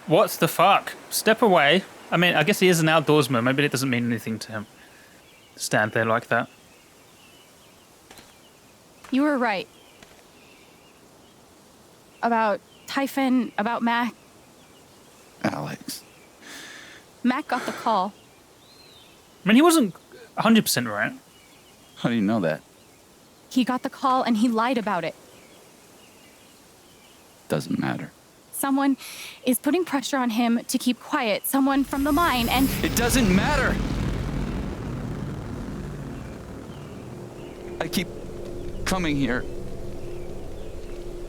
What the fuck? Step away. I mean, I guess he is an outdoorsman. Maybe it doesn't mean anything to him to stand there like that. You were right. About Typhon, about Mac. Alex. Mac got the call. I mean, he wasn't 100% right. How do you know that? He got the call and he lied about it. Doesn't matter. Someone is putting pressure on him to keep quiet. Someone from the mine and... It doesn't matter! I keep coming here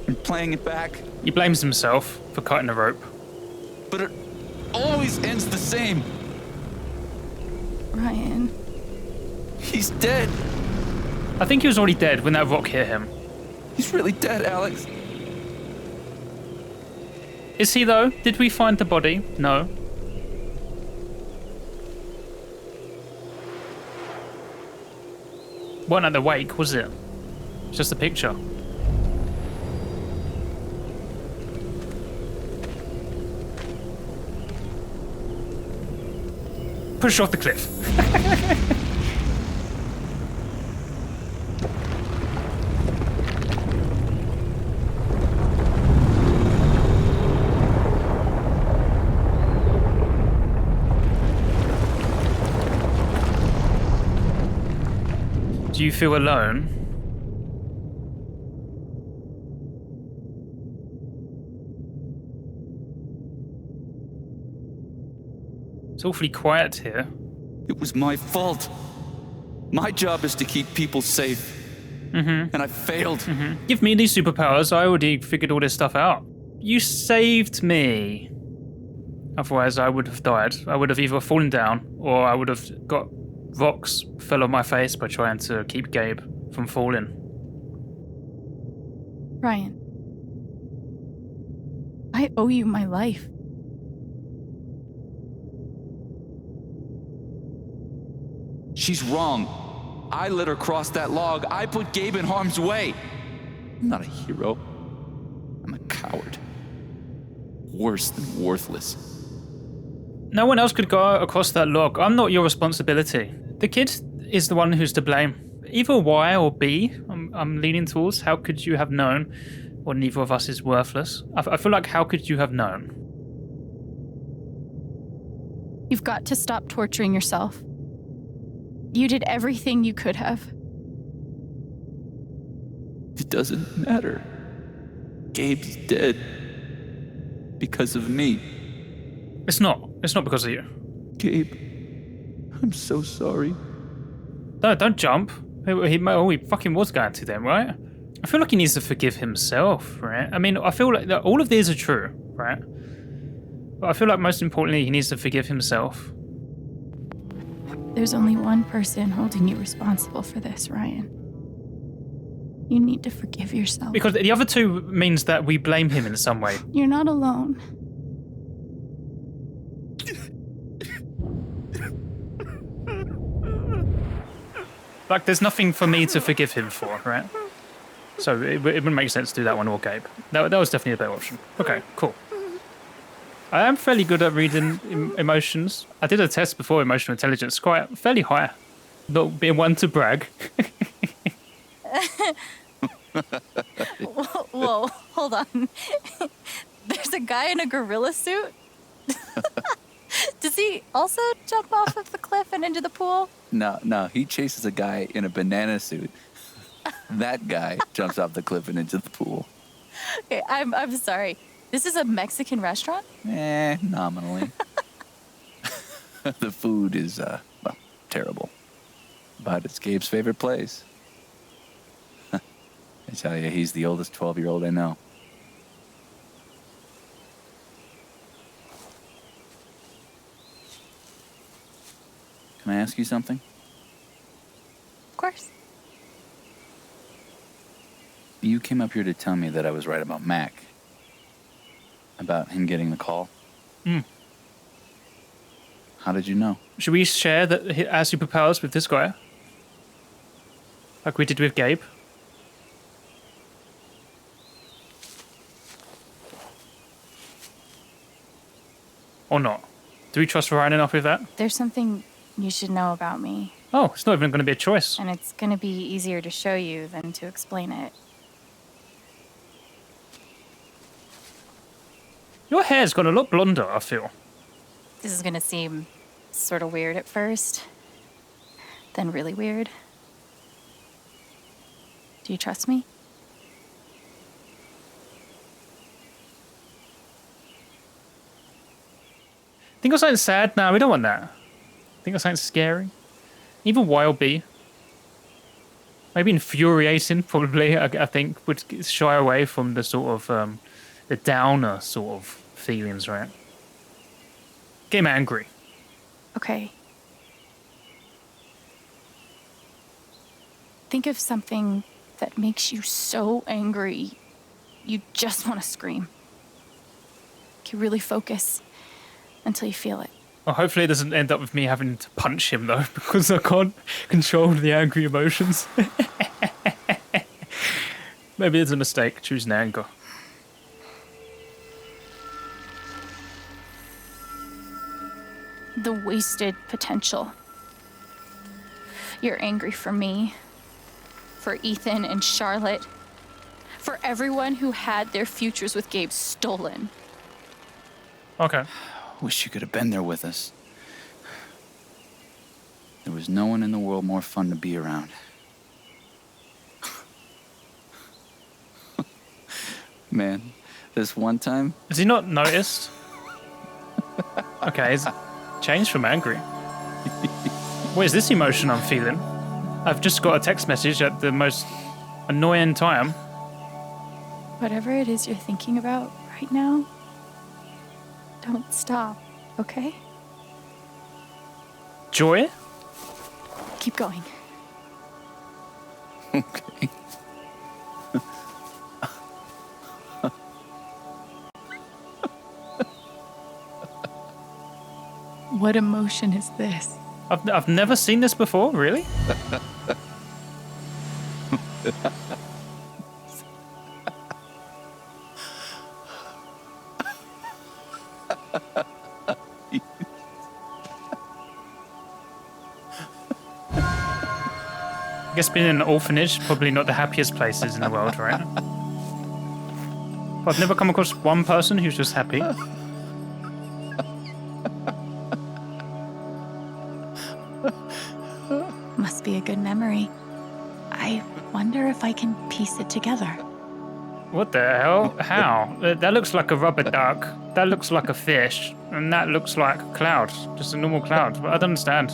and playing it back. He blames himself for cutting the rope. But it always ends the same. Ryan... He's dead. I think he was already dead when that rock hit him. He's really dead, Alex. Is he, though? Did we find the body? No. Wasn't at the wake, was it? It's just a picture. Push off the cliff. Do you feel alone? It's awfully quiet here. It was my fault. My job is to keep people safe. And I failed. Give me these superpowers, I already figured all this stuff out. You saved me. Otherwise, I would have died. I would have either fallen down, or I would have got rocks fell on my face by trying to keep Gabe from falling. Ryan... I owe you my life. She's wrong. I let her cross that log. I put Gabe in harm's way. I'm not a hero. I'm a coward. Worse than worthless. No one else could go across that log. I'm not your responsibility. The kid is the one who's to blame. Either Y or B, I'm leaning towards. How could you have known? Or neither of us is worthless. I feel like, how could you have known? You've got to stop torturing yourself. You did everything you could have. It doesn't matter. Gabe's dead. Because of me. It's not. It's not because of you. Gabe, I'm so sorry. No, don't jump. He fucking was going to then, right? I feel like he needs to forgive himself, right? I mean, I feel like that all of these are true, right? But I feel like most importantly, he needs to forgive himself. There's only one person holding you responsible for this, Ryan. You need to forgive yourself. Because the other two means that we blame him in some way. You're not alone. Like, there's nothing for me to forgive him for, right? So it wouldn't make sense to do that one or Gabe. That was definitely a better option. Okay, cool. I am fairly good at reading emotions. I did a test before, emotional intelligence, quite fairly high. Not being one to brag. Whoa, hold on. There's a guy in a gorilla suit? Does he also jump off of the cliff and into the pool? No, he chases a guy in a banana suit. That guy jumps off the cliff and into the pool. Okay, I'm sorry. This is a Mexican restaurant? Nominally. The food is, well, terrible. But it's Gabe's favorite place. I tell you, he's the oldest 12-year-old I know. Can I ask you something? Of course. You came up here to tell me that I was right about Mac. About him getting the call. How did you know? Should we share our superpowers with this guy? Like we did with Gabe? Or not? Do we trust Ryan enough with that? There's something you should know about me, Oh, it's not even going to be a choice. and it's gonna be easier to show you than to explain it. Your hair's gone a lot blonder, I feel. This is gonna seem sort of weird at first, then really weird. Do you trust me? Think of something sad? No, we don't want that. Think of something scary? Even wild bee. Maybe infuriating, probably, I think, would shy away from the sort of, the downer sort of feelings, right? Get him angry. Okay. Think of something that makes you so angry you just want to scream. You really focus until you feel it. Well, hopefully it doesn't end up with me having to punch him, though, because I can't control the angry emotions. Maybe it's a mistake, choosing anger. The wasted potential. You're angry for me, for Ethan and Charlotte, for everyone who had their futures with Gabe stolen. Okay. Wish you could have been there with us. There was no one in the world more fun to be around. Man, this one time... Has he not noticed? Okay, he's changed from angry. What is this emotion I'm feeling? I've just got a text message at the most annoying time. Whatever it is you're thinking about right now, don't stop, okay? Joy? Keep going. Okay. What emotion is this? I've never seen this before, really? I guess being in an orphanage, probably not the happiest places in the world, right? But I've never come across one person who's just happy. Must be a good memory. I wonder if I can piece it together. What the hell? How? That looks like a rubber duck. That looks like a fish. And that looks like a cloud. Just a normal cloud. But I don't understand.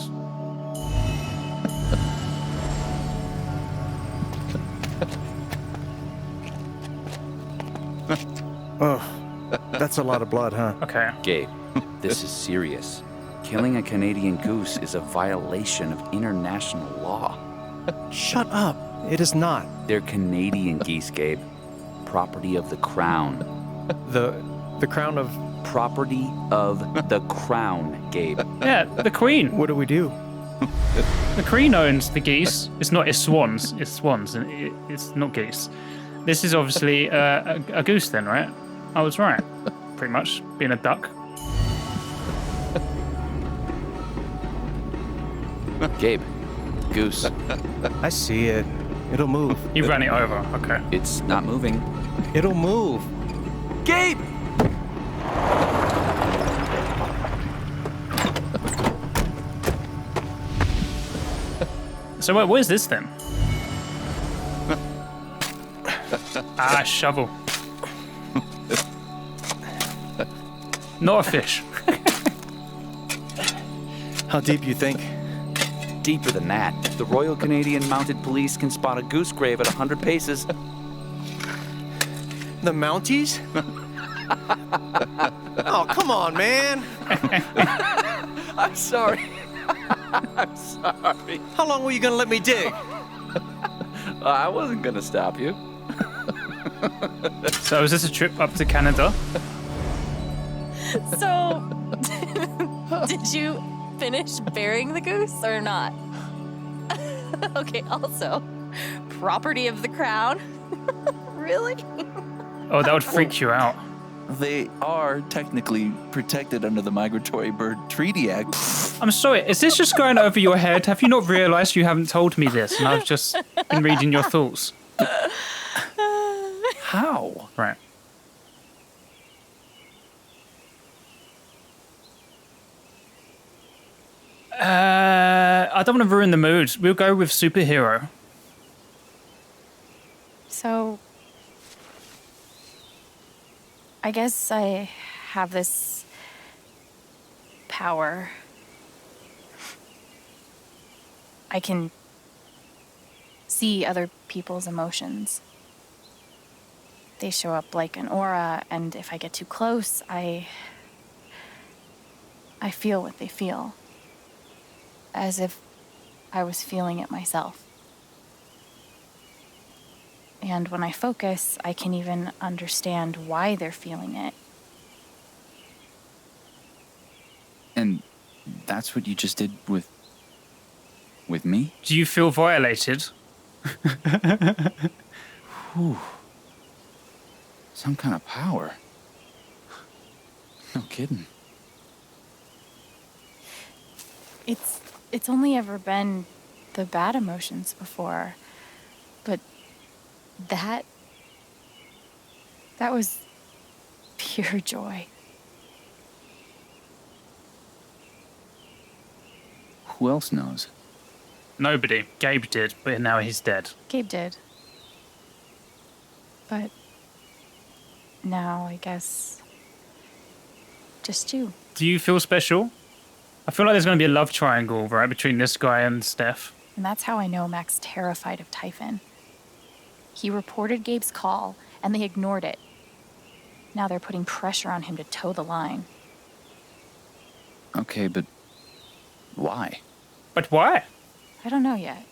Oh, that's a lot of blood, huh? Okay. Gabe, this is serious. Killing a Canadian goose is a violation of international law. Shut up. It is not. They're Canadian geese, Gabe. Property of the Crown. The crown of... Property of the Crown, Gabe. Yeah, the Queen. What do we do? The Queen owns the geese. It's swans. It's swans. And it's not geese. This is obviously a goose then, right? I was right. Pretty much. Being a duck. Gabe, goose. I see it. It'll move. He ran it over. Okay. It's not moving. It'll move. Gabe! So what is this then? Ah, shovel. Not a fish. How deep you think? Deeper than that. The Royal Canadian Mounted Police can spot a goose grave at 100 paces. The Mounties? Oh, come on, man. I'm sorry. I'm sorry. How long were you gonna let me dig? I wasn't gonna stop you. So is this a trip up to Canada? So, did you finish burying the goose or not? Okay, also, property of the Crown? Really? Oh, that would freak you out. They are technically protected under the Migratory Bird Treaty Act. I'm sorry, is this just going over your head? Have you not realised you haven't told me this and I've just been reading your thoughts? How? Right. I don't want to ruin the mood. We'll go with superhero. So, I guess I have this power. I can see other people's emotions. They show up like an aura, and if I get too close, I feel what they feel. As if I was feeling it myself. And when I focus, I can even understand why they're feeling it. And that's what you just did with me? Do you feel violated? Whew. Some kind of power. No kidding. It's only ever been the bad emotions before, but that was pure joy. Who else knows? Nobody. Gabe did, but now he's dead. Gabe did. But now I guess just you. Do you feel special? I feel like there's going to be a love triangle, right, between this guy and Steph. And that's how I know Mac's terrified of Typhon. He reported Gabe's call, and they ignored it. Now they're putting pressure on him to toe the line. Okay, but why? But why? I don't know yet.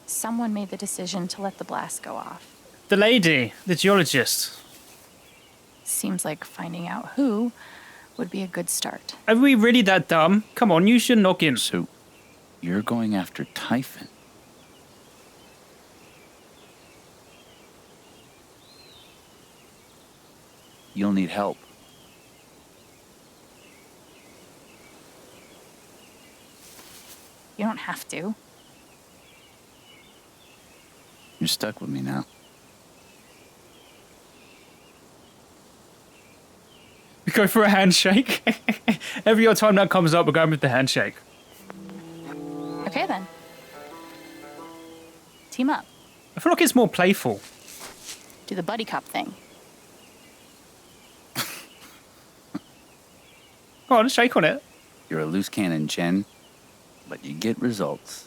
Someone made the decision to let the blast go off. The lady, the geologist. Seems like finding out who would be a good start. Are we really that dumb? Come on, use your noggin. So, you're going after Typhon? You'll need help. You don't have to. You're stuck with me now. We go for a handshake. Every other time that comes up, we're going with the handshake. Okay then. Team up. I feel like it's more playful. Do the buddy cop thing. Go on, shake on it. You're a loose cannon, Chen, but you get results.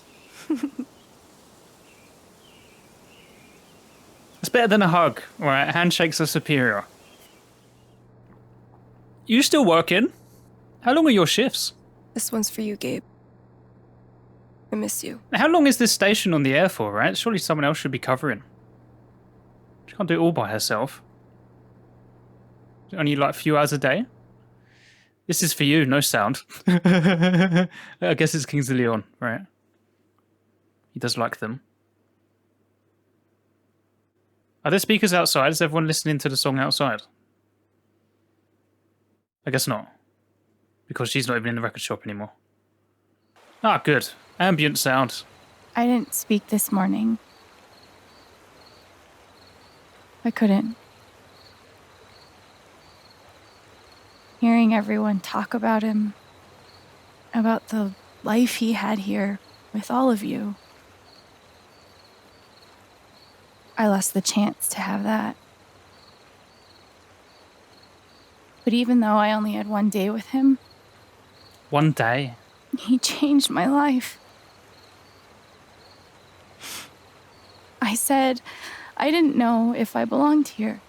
It's better than a hug. All right, handshakes are superior. You still working? How long are your shifts? This one's for you, Gabe. I miss you. How long is this station on the air for, right? Surely someone else should be covering. She can't do it all by herself. Only like a few hours a day. This is for you, no sound. I guess it's Kings of Leon, right? He does like them. Are there speakers outside? Is everyone listening to the song outside? I guess not. Because she's not even in the record shop anymore. Ah, good. Ambient sound. I didn't speak this morning. I couldn't. Hearing everyone talk about him, about the life he had here with all of you, I lost the chance to have that. But even though I only had one day with him, One day. he changed my life. I said I didn't know if I belonged here.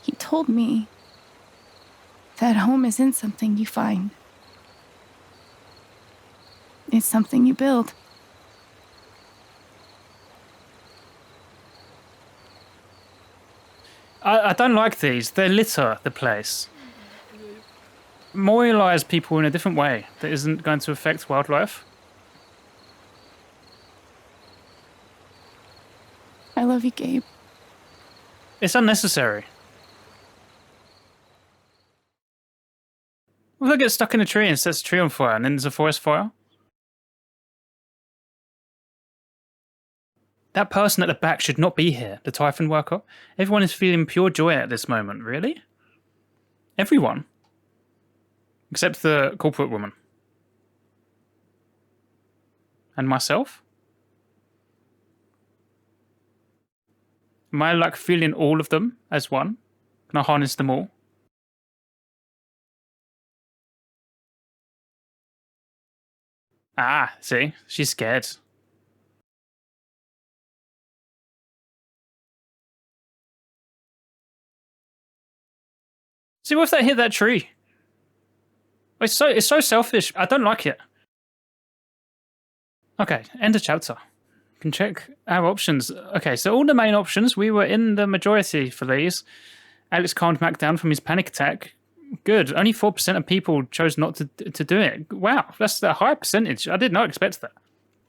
He told me that home isn't something you find. It's something you build. I don't like these. They litter the place. Memorialize people in a different way that isn't going to affect wildlife. I love you, Gabe. It's unnecessary. Well, they get stuck in a tree and sets the tree on fire, and then there's a forest fire. That person at the back should not be here, the Typhon worker. Everyone is feeling pure joy at this moment, really? Everyone. Except the corporate woman. And myself? Am I like feeling all of them as one? Can I harness them all? Ah, see? She's scared. See, what if they hit that tree? It's so selfish. I don't like it. Okay, end of chapter. You can check our options. Okay, so all the main options, we were in the majority for these. Alex calmed Mac down from his panic attack. Good. Only 4% of people chose not to do it. Wow, that's a high percentage. I did not expect that.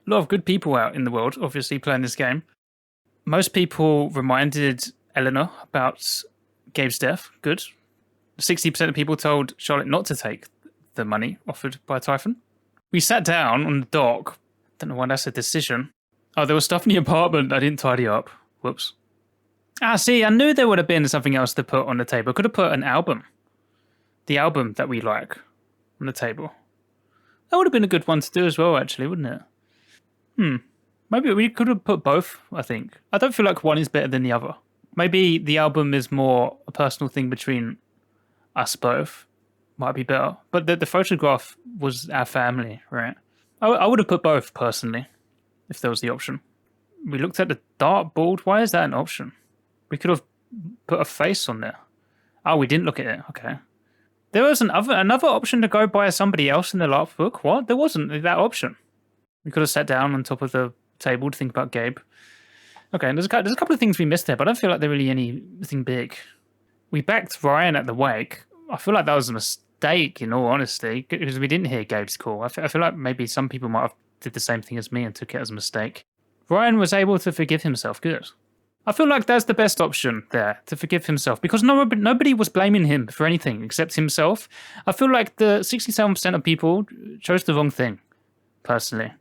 A lot of good people out in the world, obviously, playing this game. Most people reminded Eleanor about Gabe's death. Good. 60% of people told Charlotte not to take the money offered by Typhon. We sat down on the dock. Don't know why that's a decision. Oh, there was stuff in the apartment I didn't tidy up. Whoops. Ah, see, I knew there would have been something else to put on the table. Could have put an album. The album that we like on the table. That would have been a good one to do as well, actually, wouldn't it? Maybe we could have put both, I think. I don't feel like one is better than the other. Maybe the album is more a personal thing between us both. Might be better. But the photograph was our family, right? I would have put both, personally, if there was the option. We looked at the dartboard. Why is that an option? We could have put a face on there. Oh, we didn't look at it. Okay. There was another option to go by somebody else in the last book. What? There wasn't that option. We could have sat down on top of the table to think about Gabe. Okay, and there's a couple of things we missed there, but I don't feel like they're really anything big. We backed Ryan at the wake. I feel like that was a mistake, in all honesty, because we didn't hear Gabe's call. I feel like maybe some people might have did the same thing as me and took it as a mistake. Ryan was able to forgive himself. Good. I feel like that's the best option there, to forgive himself, because nobody was blaming him for anything except himself. I feel like the 67% of people chose the wrong thing, personally.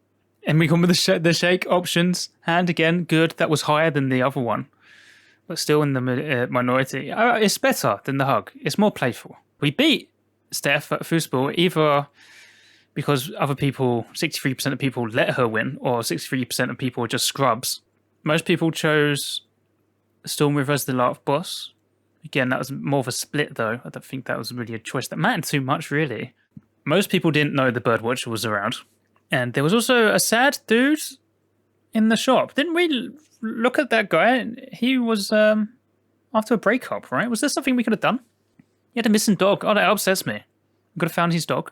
And we come with the shake options. Hand again, good. That was higher than the other one, but still in the minority. It's better than the hug. It's more playful. We beat Steph at foosball either because other people, 63% of people let her win, or 63% of people are just scrubs. Most people chose Stormriver as the last boss. Again, that was more of a split, though. I don't think that was really a choice that mattered too much, really. Most people didn't know the Birdwatcher was around. And there was also a sad dude in the shop. Didn't we look at that guy? He was after a breakup, right? Was there something we could have done? He had a missing dog. Oh, that upsets me. We could have found his dog.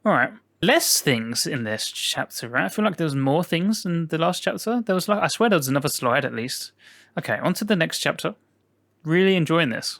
All right. Less things in this chapter, right? I feel like there was more things in the last chapter. There was I swear there was another slide at least. Okay, on to the next chapter. Really enjoying this.